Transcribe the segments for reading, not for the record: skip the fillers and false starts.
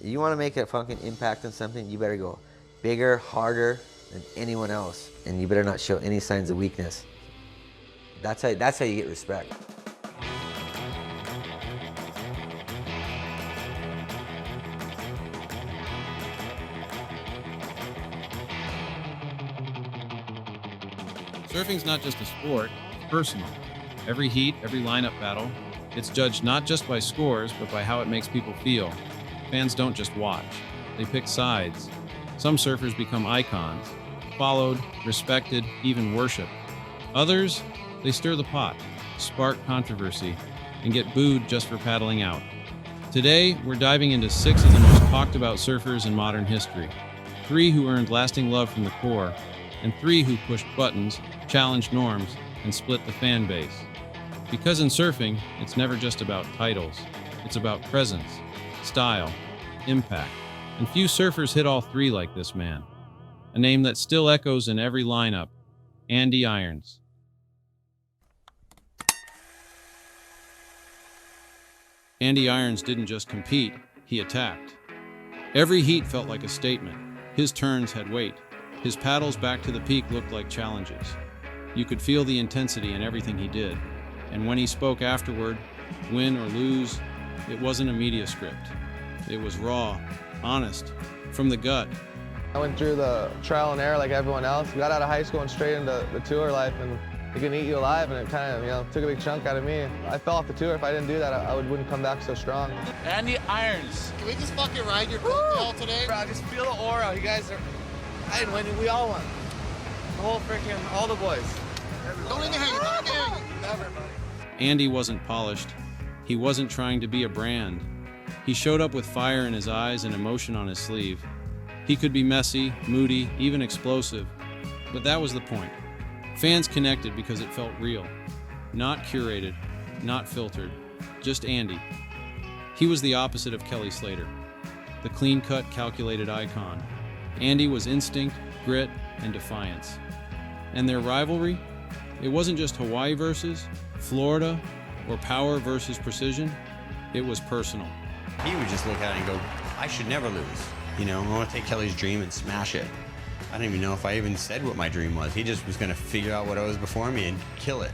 You want to make a fucking impact on something, you better go bigger, harder than anyone else, and you better not show any signs of weakness. That's how you get respect. Surfing's not just a sport, it's personal. Every heat, every lineup battle, it's judged not just by scores, but by how it makes people feel. Fans don't just watch, they pick sides. Some surfers become icons, followed, respected, even worshipped. Others, they stir the pot, spark controversy, and get booed just for paddling out. Today, we're diving into 6 of the most talked about surfers in modern history. 3 who earned lasting love from the core, and 3 who pushed buttons, challenged norms, and split the fan base. Because in surfing, it's never just about titles. It's about presence, style, impact. And few surfers hit all 3 like this man. A name that still echoes in every lineup, Andy Irons. Andy Irons didn't just compete, he attacked. Every heat felt like a statement. His turns had weight. His paddles back to the peak looked like challenges. You could feel the intensity in everything he did. And when he spoke afterward, win or lose, it wasn't a media script. It was raw, honest, from the gut. I went through the trial and error like everyone else. Got out of high school and straight into the tour life, and it can eat you alive, and it kind of, took a big chunk out of me. I fell off the tour. If I didn't do that, I wouldn't come back so strong. Andy Irons. Can we just fucking ride your coattail today? Bro, just feel the aura. You guys are, I didn't win, we all won. The whole freaking, all the boys. Don't even hang, don't even hang. Never, buddy. Andy wasn't polished. He wasn't trying to be a brand. He showed up with fire in his eyes and emotion on his sleeve. He could be messy, moody, even explosive, but that was the point. Fans connected because it felt real. Not curated, not filtered, just Andy. He was the opposite of Kelly Slater, the clean-cut, calculated icon. Andy was instinct, grit, and defiance. And their rivalry? It wasn't just Hawaii versus Florida or power versus precision. It was personal. He would just look at it and go, I should never lose. I want to take Kelly's dream and smash it. I don't even know if I even said what my dream was. He just was going to figure out what was before me and kill it,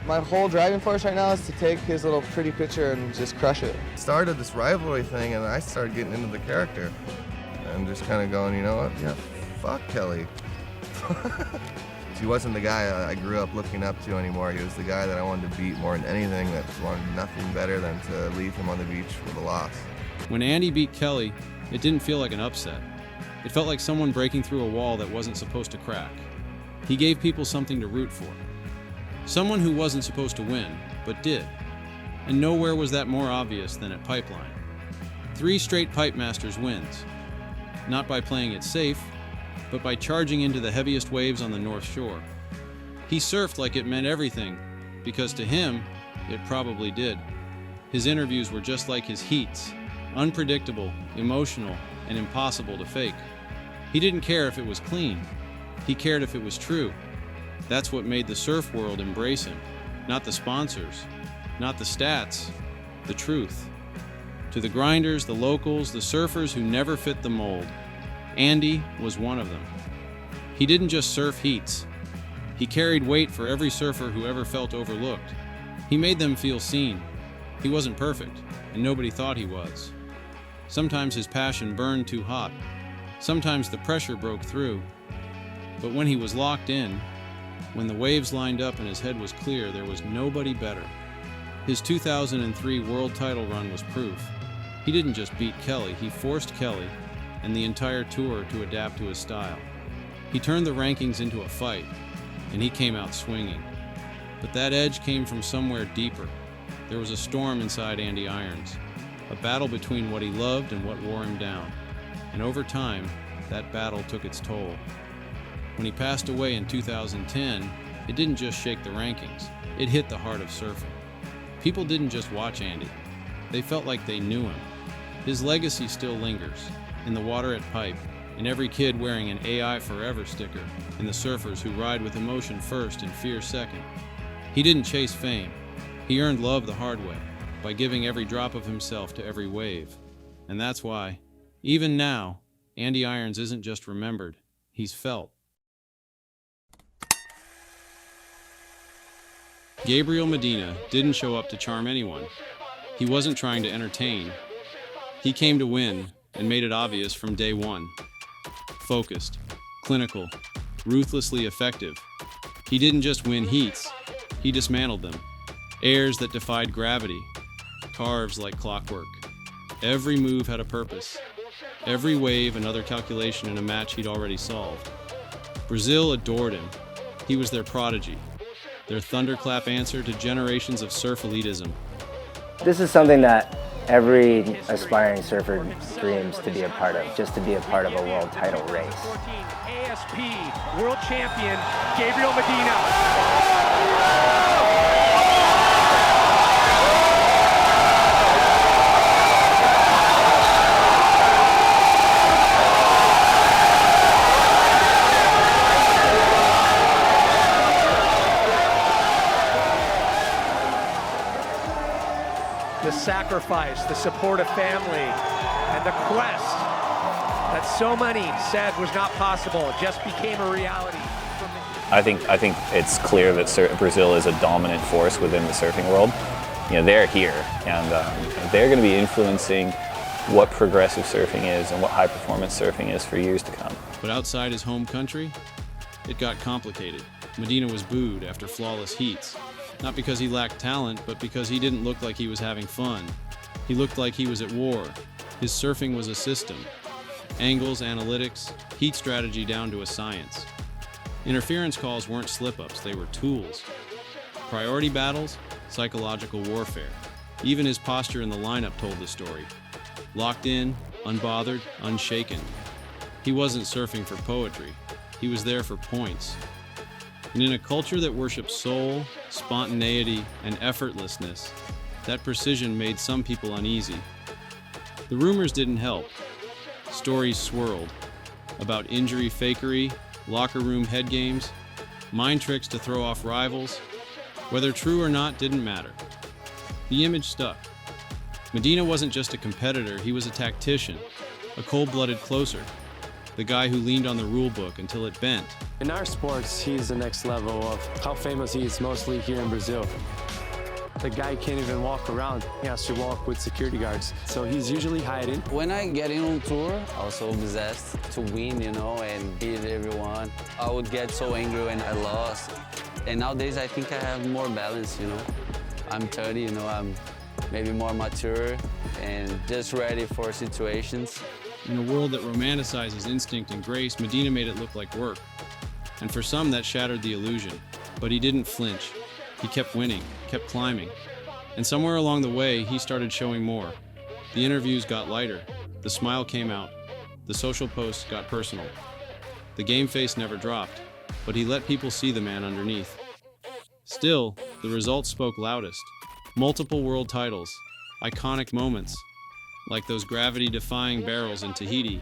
My whole driving force right now is to take his little pretty picture and just crush it. Started this rivalry thing, and I started getting into the character and just kind of going, you know what? Yeah, fuck Kelly. He wasn't the guy I grew up looking up to anymore. He was the guy that I wanted to beat more than anything, that wanted nothing better than to leave him on the beach with a loss. When Andy beat Kelly, it didn't feel like an upset. It felt like someone breaking through a wall that wasn't supposed to crack. He gave people something to root for. Someone who wasn't supposed to win, but did. And nowhere was that more obvious than at Pipeline. 3 straight Pipe Masters wins. Not by playing it safe, but by charging into the heaviest waves on the North Shore. He surfed like it meant everything, because to him, it probably did. His interviews were just like his heats, unpredictable, emotional, and impossible to fake. He didn't care if it was clean. He cared if it was true. That's what made the surf world embrace him. Not the sponsors, not the stats, the truth. To the grinders, the locals, the surfers who never fit the mold, Andy was one of them. He didn't just surf heats. He carried weight for every surfer who ever felt overlooked. He made them feel seen. He wasn't perfect, and nobody thought he was. Sometimes his passion burned too hot. Sometimes the pressure broke through. But when he was locked in, when the waves lined up and his head was clear, there was nobody better. His 2003 world title run was proof. He didn't just beat Kelly, he forced Kelly and the entire tour to adapt to his style. He turned the rankings into a fight, and he came out swinging. But that edge came from somewhere deeper. There was a storm inside Andy Irons, a battle between what he loved and what wore him down. And over time, that battle took its toll. When he passed away in 2010, it didn't just shake the rankings, it hit the heart of surfing. People didn't just watch Andy, they felt like they knew him. His legacy still lingers, in the water at Pipe, in every kid wearing an AI Forever sticker, in the surfers who ride with emotion first and fear second. He didn't chase fame, he earned love the hard way, by giving every drop of himself to every wave. And that's why, even now, Andy Irons isn't just remembered, he's felt. Gabriel Medina didn't show up to charm anyone. He wasn't trying to entertain. He came to win and made it obvious from day one. Focused, clinical, ruthlessly effective. He didn't just win heats, he dismantled them. Airs that defied gravity, carves like clockwork. Every move had a purpose. Every wave another calculation in a match he'd already solved. Brazil adored him. He was their prodigy, their thunderclap answer to generations of surf elitism. This is something that every aspiring surfer dreams to be a part of, just to be a part of a world title race. 14 ASP World Champion Gabriel Medina. The sacrifice, the support of family, and the quest that so many said was not possible just became a reality. I think it's clear that Brazil is a dominant force within the surfing world. You know, they're here, and they're going to be influencing what progressive surfing is and what high-performance surfing is for years to come. But outside his home country, it got complicated. Medina was booed after flawless heats. Not because he lacked talent, but because he didn't look like he was having fun. He looked like he was at war. His surfing was a system. Angles, analytics, heat strategy down to a science. Interference calls weren't slip-ups, they were tools. Priority battles, psychological warfare. Even his posture in the lineup told the story. Locked in, unbothered, unshaken. He wasn't surfing for poetry. He was there for points. And in a culture that worships soul, spontaneity, and effortlessness, that precision made some people uneasy. The rumors didn't help. Stories swirled about injury fakery, locker room head games, mind tricks to throw off rivals. Whether true or not didn't matter. The image stuck. Medina wasn't just a competitor, he was a tactician, a cold-blooded closer, the guy who leaned on the rule book until it bent. In our sports, he's the next level of how famous he is, mostly here in Brazil. The guy can't even walk around. He has to walk with security guards. So he's usually hiding. When I get in on tour, I was so obsessed to win, and beat everyone. I would get so angry when I lost. And nowadays, I think I have more balance, I'm 30, I'm maybe more mature and just ready for situations. In a world that romanticizes instinct and grace, Medina made it look like work. And for some, that shattered the illusion. But he didn't flinch. He kept winning, kept climbing. And somewhere along the way, he started showing more. The interviews got lighter. The smile came out. The social posts got personal. The game face never dropped, but he let people see the man underneath. Still, the results spoke loudest. Multiple world titles, iconic moments, like those gravity-defying barrels in Tahiti,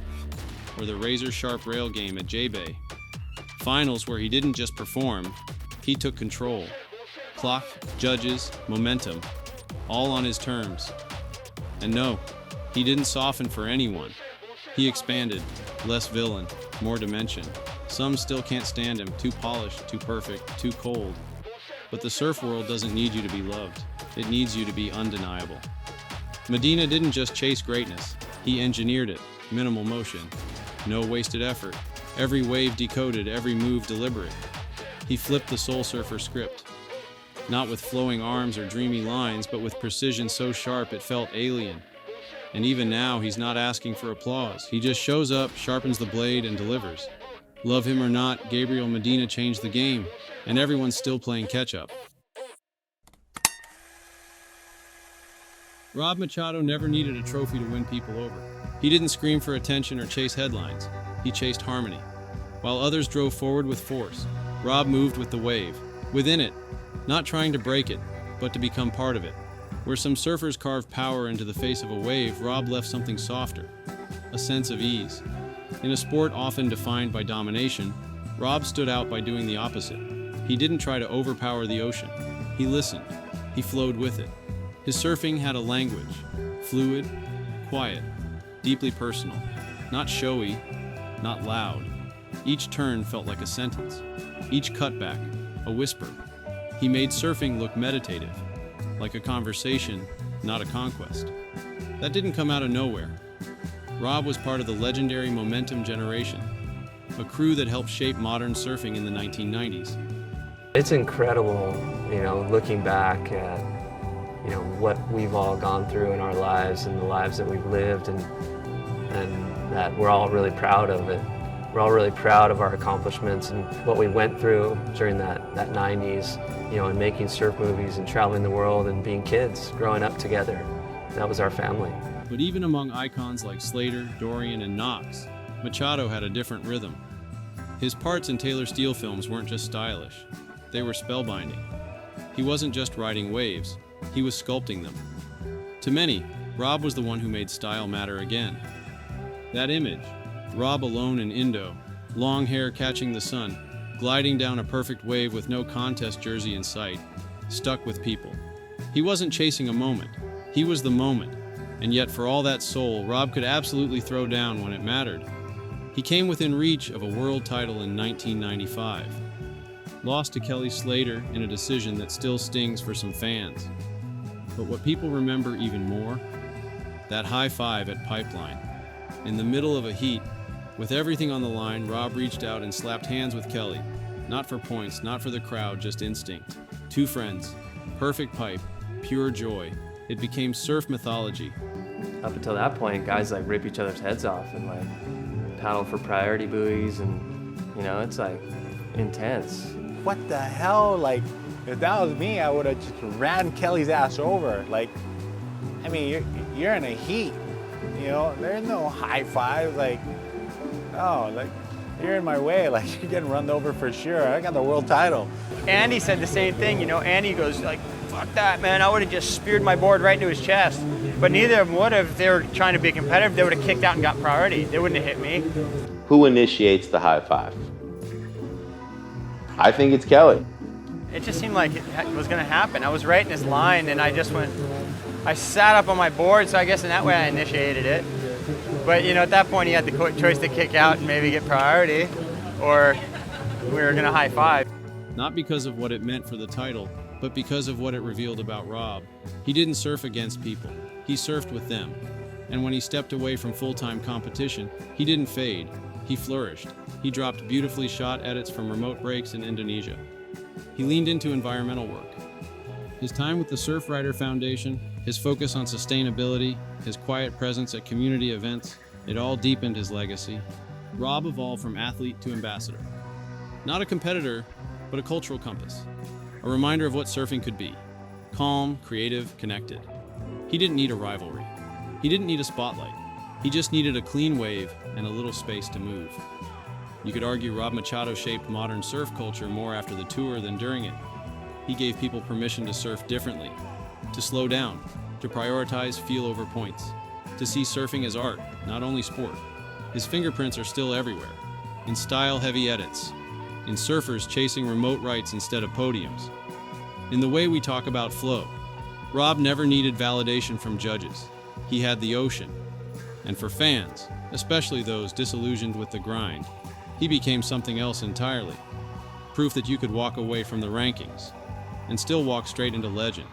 or the razor-sharp rail game at J-Bay. Finals where he didn't just perform, he took control. Clock, judges, momentum, all on his terms. And no, he didn't soften for anyone. He expanded, less villain, more dimension. Some still can't stand him, too polished, too perfect, too cold. But the surf world doesn't need you to be loved. It needs you to be undeniable. Medina didn't just chase greatness, he engineered it. Minimal motion, no wasted effort. Every wave decoded, every move deliberate. He flipped the soul surfer script. Not with flowing arms or dreamy lines, but with precision so sharp it felt alien. And even now, he's not asking for applause. He just shows up, sharpens the blade, and delivers. Love him or not, Gabriel Medina changed the game, and everyone's still playing catch-up. Rob Machado never needed a trophy to win people over. He didn't scream for attention or chase headlines. He chased harmony. While others drove forward with force, Rob moved with the wave, within it, not trying to break it, but to become part of it. Where some surfers carved power into the face of a wave, Rob left something softer, a sense of ease. In a sport often defined by domination, Rob stood out by doing the opposite. He didn't try to overpower the ocean. He listened. He flowed with it. His surfing had a language, fluid, quiet, deeply personal, not showy, not loud. Each turn felt like a sentence, each cutback, a whisper. He made surfing look meditative, like a conversation, not a conquest. That didn't come out of nowhere. Rob was part of the legendary Momentum generation, a crew that helped shape modern surfing in the 1990s. It's incredible, looking back at, what we've all gone through in our lives and the lives that we've lived, and that we're all really proud of it. We're all really proud of our accomplishments and what we went through during that 90s, and making surf movies and traveling the world and being kids, growing up together. That was our family. But even among icons like Slater, Dorian, and Knox, Machado had a different rhythm. His parts in Taylor Steele films weren't just stylish, they were spellbinding. He wasn't just riding waves, he was sculpting them. To many, Rob was the one who made style matter again. That image, Rob alone in Indo, long hair catching the sun, gliding down a perfect wave with no contest jersey in sight, stuck with people. He wasn't chasing a moment, he was the moment. And yet for all that soul, Rob could absolutely throw down when it mattered. He came within reach of a world title in 1995. Lost to Kelly Slater in a decision that still stings for some fans. But what people remember even more? That high five at Pipeline. In the middle of a heat, with everything on the line, Rob reached out and slapped hands with Kelly. Not for points, not for the crowd, just instinct. Two friends, perfect pipe, pure joy. It became surf mythology. Up until that point, guys rip each other's heads off and paddle for priority buoys, and it's intense. What the hell? If that was me, I would have just ran Kelly's ass over. You're in a heat, there's no high five. You're in my way. You're getting run over for sure. I got the world title. Andy said the same thing. Andy goes fuck that, man. I would have just speared my board right into his chest. But neither of them would have. If they were trying to be competitive, they would have kicked out and got priority. They wouldn't have hit me. Who initiates the high five? I think it's Kelly. It just seemed like it was going to happen. I was right in his line, and I sat up on my board, so I guess in that way I initiated it. But, at that point he had the choice to kick out and maybe get priority, or we were going to high five. Not because of what it meant for the title, but because of what it revealed about Rob. He didn't surf against people, he surfed with them. And when he stepped away from full-time competition, he didn't fade, he flourished. He dropped beautifully shot edits from remote breaks in Indonesia. He leaned into environmental work. His time with the Surfrider Foundation, his focus on sustainability, his quiet presence at community events, it all deepened his legacy. Rob evolved from athlete to ambassador. Not a competitor, but a cultural compass. A reminder of what surfing could be. Calm, creative, connected. He didn't need a rivalry. He didn't need a spotlight. He just needed a clean wave and a little space to move. You could argue Rob Machado shaped modern surf culture more after the tour than during it. He gave people permission to surf differently, to slow down, to prioritize feel over points, to see surfing as art, not only sport. His fingerprints are still everywhere, in style-heavy edits, in surfers chasing remote rights instead of podiums, in the way we talk about flow. Rob never needed validation from judges. He had the ocean. And for fans, especially those disillusioned with the grind, he became something else entirely. Proof that you could walk away from the rankings and still walk straight into legend.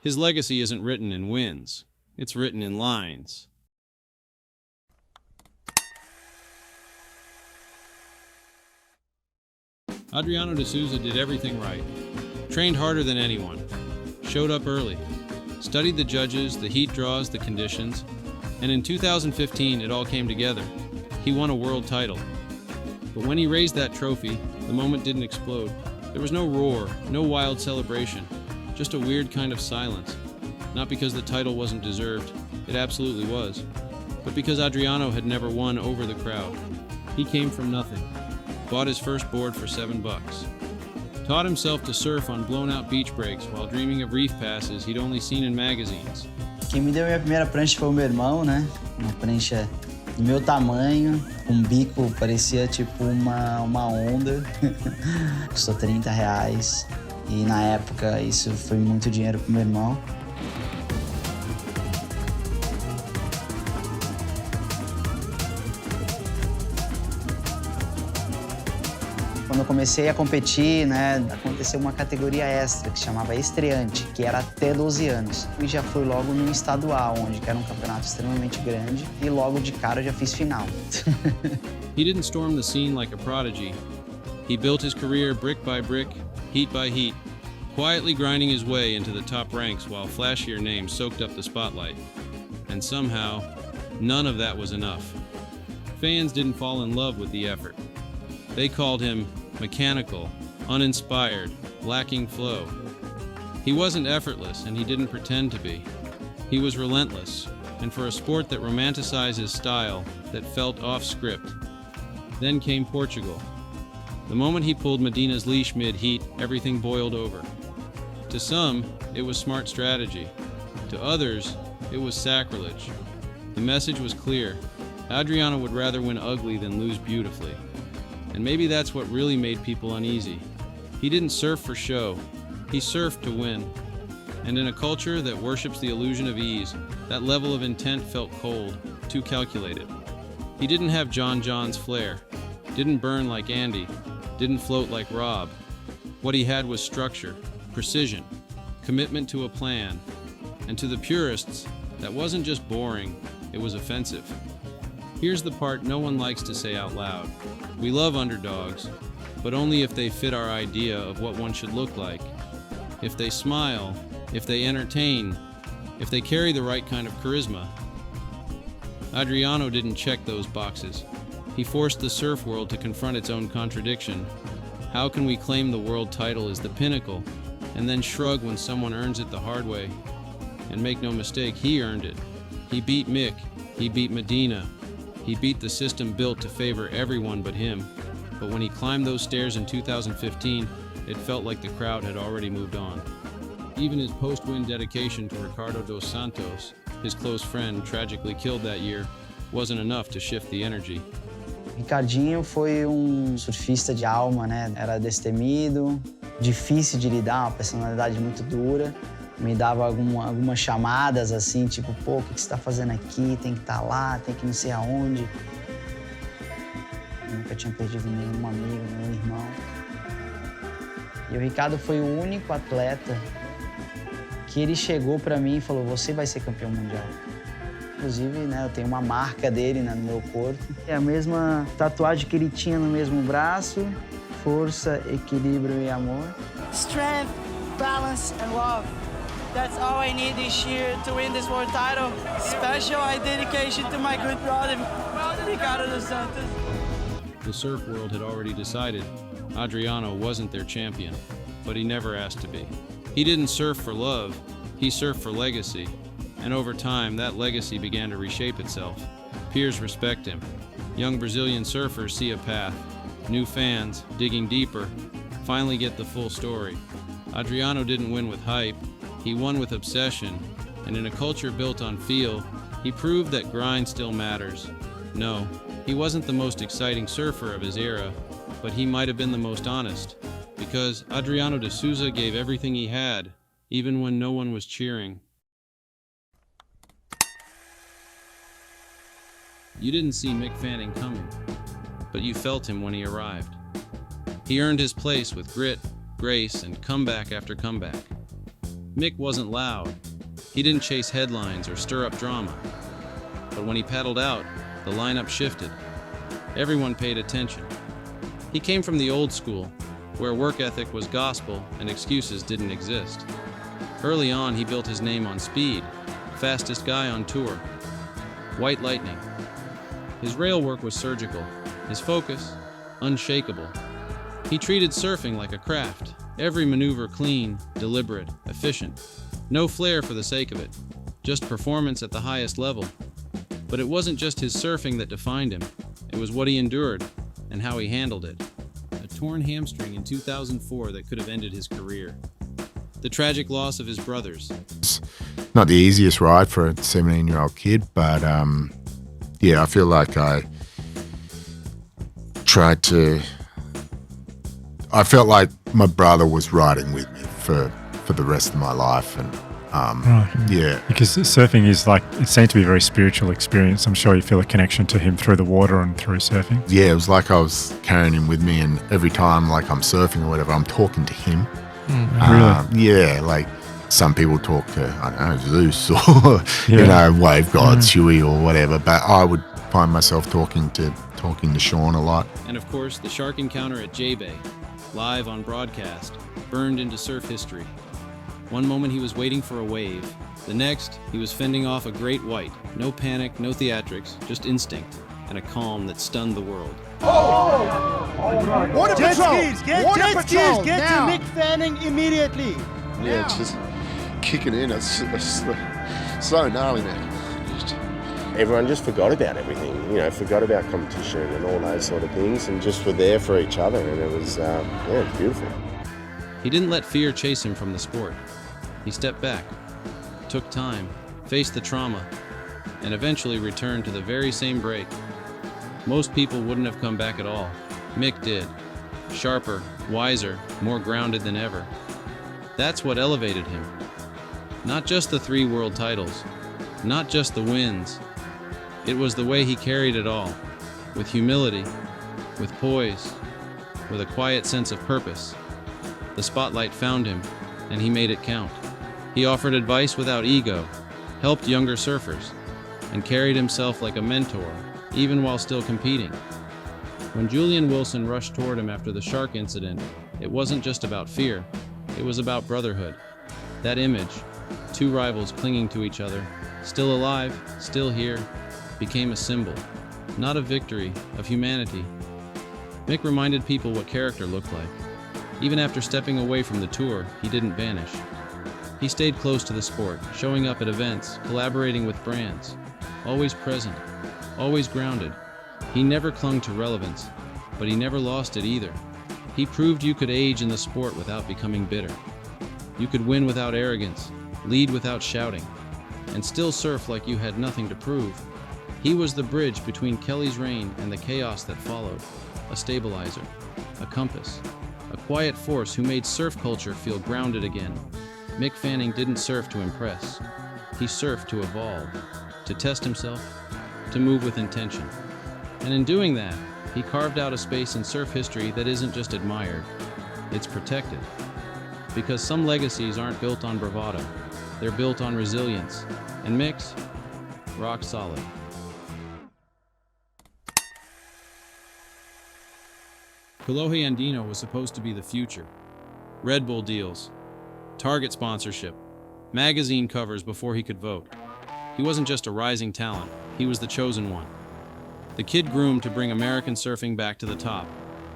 His legacy isn't written in wins, it's written in lines. Adriano de Souza did everything right. Trained harder than anyone. Showed up early. Studied the judges, the heat draws, the conditions. And in 2015, it all came together. He won a world title. But when he raised that trophy, the moment didn't explode. There was no roar, no wild celebration, just a weird kind of silence. Not because the title wasn't deserved, it absolutely was, but because Adriano had never won over the crowd. He came from nothing, bought his first board for $7, taught himself to surf on blown-out beach breaks while dreaming of reef passes he'd only seen in magazines. Quem me deu a minha primeira prancha foi o meu irmão, né? Uma prancha do meu tamanho, bico parecia tipo uma onda. Custou R$30 e na época isso foi muito dinheiro pro meu irmão. Quando eu comecei a competir, né, aconteceu uma categoria extra que se chamava estreante, que era até 12 anos. E já fui logo no estadual, onde era um campeonato extremamente grande, e logo de cara eu já fiz final. He didn't storm the scene like a prodigy. He built his career brick by brick, heat by heat, quietly grinding his way into the top ranks while flashier names soaked up the spotlight. And somehow, none of that was enough. Fans didn't fall in love with the effort. They called him mechanical, uninspired, lacking flow. He wasn't effortless, and he didn't pretend to be. He was relentless, and for a sport that romanticizes style, that felt off script. Then came Portugal. The moment he pulled Medina's leash mid-heat, everything boiled over. To some, it was smart strategy. To others, it was sacrilege. The message was clear. Adriano would rather win ugly than lose beautifully. And maybe that's what really made people uneasy. He didn't surf for show. He surfed to win. And in a culture that worships the illusion of ease, that level of intent felt cold, too calculated. He didn't have John's flair. Didn't burn like Andy. Didn't float like Rob. What he had was structure, precision, commitment to a plan. And to the purists, that wasn't just boring, it was offensive. Here's the part no one likes to say out loud. We love underdogs, but only if they fit our idea of what one should look like. If they smile, if they entertain, if they carry the right kind of charisma. Adriano didn't check those boxes. He forced the surf world to confront its own contradiction. How can we claim the world title as the pinnacle, and then shrug when someone earns it the hard way? And make no mistake, he earned it. He beat Mick, he beat Medina, he beat the system built to favor everyone but him. But when he climbed those stairs in 2015, it felt like the crowd had already moved on. Even his post-win dedication to Ricardo dos Santos, his close friend, tragically killed that year, wasn't enough to shift the energy. Ricardinho foi surfista de alma, né? Era destemido, difícil de lidar, uma personalidade muito dura. Me dava algumas chamadas assim, tipo, pô, o que você tá fazendo aqui? Tem que estar lá, tem que não sei aonde. Eu nunca tinha perdido nenhum amigo, nenhum irmão. E o Ricardo foi o único atleta que ele chegou pra mim e falou, você vai ser campeão mundial. Inclusive, né, eu tenho uma marca dele, né, no meu corpo. É a mesma tatuagem que ele tinha no mesmo braço, força, equilíbrio e amor. Strength, balance and love. That's all I need this year to win this world title. Special dedication to my good brother, Ricardo dos Santos. The surf world had already decided Adriano wasn't their champion, but he never asked to be. He didn't surf for love, he surfed for legacy. And over time, that legacy began to reshape itself. Peers respect him. Young Brazilian surfers see a path. New fans, digging deeper, finally get the full story. Adriano didn't win with hype. He won with obsession, and in a culture built on feel, he proved that grind still matters. No, he wasn't the most exciting surfer of his era, but he might have been the most honest, because Adriano de Souza gave everything he had, even when no one was cheering. You didn't see Mick Fanning coming, but you felt him when he arrived. He earned his place with grit, grace, and comeback after comeback. Mick wasn't loud. He didn't chase headlines or stir up drama. But when he paddled out, the lineup shifted. Everyone paid attention. He came from the old school, where work ethic was gospel and excuses didn't exist. Early on, he built his name on speed, fastest guy on tour. White lightning. His rail work was surgical, his focus, unshakable. He treated surfing like a craft, every maneuver clean, deliberate, efficient. No flair for the sake of it, just performance at the highest level. But it wasn't just his surfing that defined him, it was what he endured and how he handled it. A torn hamstring in 2004 that could have ended his career. The tragic loss of his brothers. It's not the easiest ride for a 17-year-old kid, but yeah, I feel like I felt like my brother was riding with me for the rest of my life, and Right. Yeah. Because surfing is like, it seems to be a very spiritual experience. I'm sure you feel a connection to him through the water and through surfing. Yeah, it was like I was carrying him with me, and every time like I'm surfing or whatever, I'm talking to him. Really? Yeah, like some people talk to, I don't know, Zeus or, you know, wave god, Shui or whatever, but I would find myself talking to Sean a lot. And of course, the shark encounter at J-Bay, live on broadcast, burned into surf history. One moment he was waiting for a wave. The next, he was fending off a great white. No panic, no theatrics, just instinct and a calm that stunned the world. Water Jet patrol! skis, get Water jet patrol skis, get now. to Mick Fanning immediately. Yeah, it's just kicking in. It's so gnarly, man. Everyone just forgot about everything, you know, forgot about competition and all those sort of things, and just were there for each other, and it was, it was beautiful. He didn't let fear chase him from the sport. He stepped back, took time, faced the trauma, and eventually returned to the very same break. Most people wouldn't have come back at all. Mick did. Sharper, wiser, more grounded than ever. That's what elevated him. Not just the 3 world titles, not just the wins. It was the way he carried it all, with humility, with poise, with a quiet sense of purpose. The spotlight found him, and he made it count. He offered advice without ego, helped younger surfers, and carried himself like a mentor, even while still competing. When Julian Wilson rushed toward him after the shark incident, it wasn't just about fear, it was about brotherhood. That image, 2 rivals clinging to each other, still alive, still here, became a symbol, not of victory, of humanity. Mick reminded people what character looked like. Even after stepping away from the tour, he didn't vanish. He stayed close to the sport, showing up at events, collaborating with brands, always present, always grounded. He never clung to relevance, but he never lost it either. He proved you could age in the sport without becoming bitter. You could win without arrogance, lead without shouting, and still surf like you had nothing to prove. He was the bridge between Kelly's reign and the chaos that followed, a stabilizer, a compass, a quiet force who made surf culture feel grounded again. Mick Fanning didn't surf to impress. He surfed to evolve, to test himself, to move with intention. And in doing that, he carved out a space in surf history that isn't just admired, it's protected. Because some legacies aren't built on bravado, they're built on resilience. And Mick's, rock solid. Kolohe Andino was supposed to be the future. Red Bull deals, Target sponsorship, magazine covers before he could vote. He wasn't just a rising talent, he was the chosen one. The kid groomed to bring American surfing back to the top.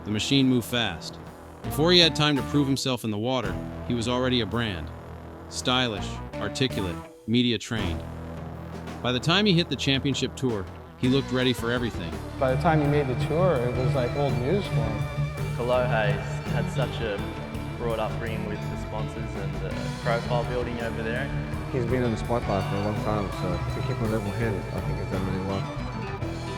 The machine moved fast. Before he had time to prove himself in the water, he was already a brand. Stylish, articulate, media trained. By the time he hit the championship tour, he looked ready for everything. By the time he made the tour, it was like old news for him. Kolohe's had such a broad upbringing with the sponsors and the profile building over there. He's been in the spotlight for a long time, so to keep him level-headed, I think he's done really well.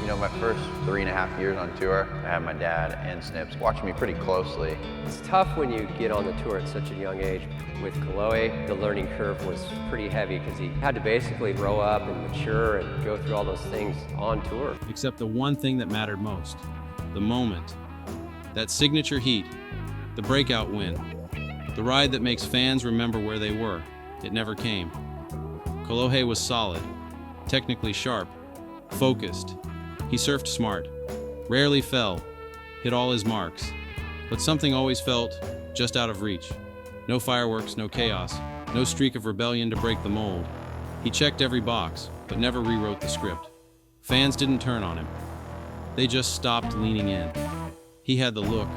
You know, my first 3.5 years on tour, I had my dad and Snips watching me pretty closely. It's tough when you get on the tour at such a young age. With Kolohe, the learning curve was pretty heavy because he had to basically grow up and mature and go through all those things on tour. Except the one thing that mattered most, the moment. That signature heat, the breakout win, the ride that makes fans remember where they were. It never came. Kolohe was solid, technically sharp, focused. He surfed smart, rarely fell, hit all his marks, but something always felt just out of reach. No fireworks, no chaos, no streak of rebellion to break the mold. He checked every box, but never rewrote the script. Fans didn't turn on him. They just stopped leaning in. He had the look,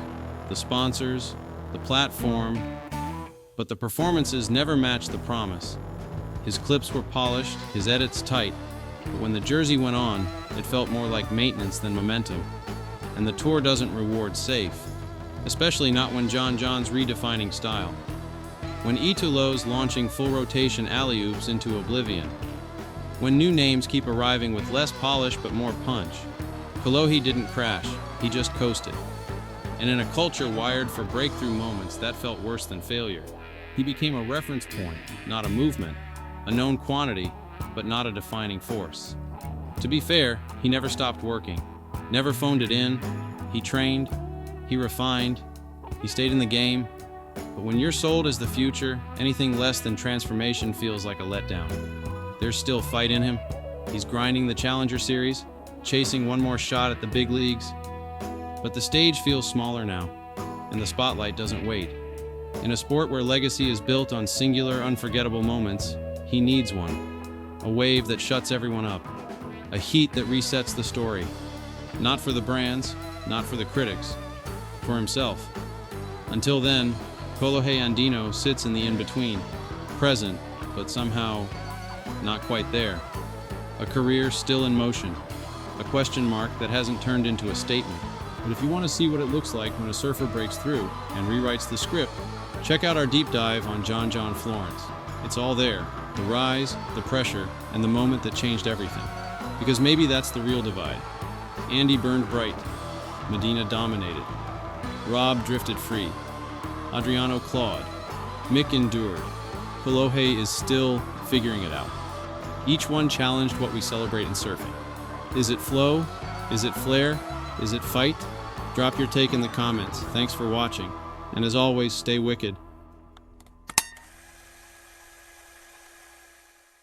the sponsors, the platform, but the performances never matched the promise. His clips were polished, his edits tight, but when the jersey went on, it felt more like maintenance than momentum. And the tour doesn't reward safe, especially not when John's redefining style. When Itulo's launching full rotation alley-oops into oblivion. When new names keep arriving with less polish but more punch. Kolohe didn't crash, he just coasted. And in a culture wired for breakthrough moments, that felt worse than failure. He became a reference point, not a movement. a known quantity, but not a defining force. To be fair, he never stopped working, never phoned it in. He trained, he refined, he stayed in the game. But when you're sold as the future, anything less than transformation feels like a letdown. There's still fight in him. He's grinding the Challenger Series, chasing one more shot at the big leagues. But the stage feels smaller now, and the spotlight doesn't wait. In a sport where legacy is built on singular, unforgettable moments, he needs one. A wave that shuts everyone up. A heat that resets the story. Not for the brands, not for the critics, for himself. Until then, Kolohe Andino sits in the in-between, present, but somehow not quite there. A career still in motion. A question mark that hasn't turned into a statement. But if you want to see what it looks like when a surfer breaks through and rewrites the script, check out our deep dive on John Florence. It's all there. The rise, the pressure, and the moment that changed everything. Because maybe that's the real divide. Andy burned bright. Medina dominated. Rob drifted free. Adriano clawed. Mick endured. Kolohe is still figuring it out. Each one challenged what we celebrate in surfing. Is it flow? Is it flair? Is it fight? Drop your take in the comments. Thanks for watching. And as always, stay wicked.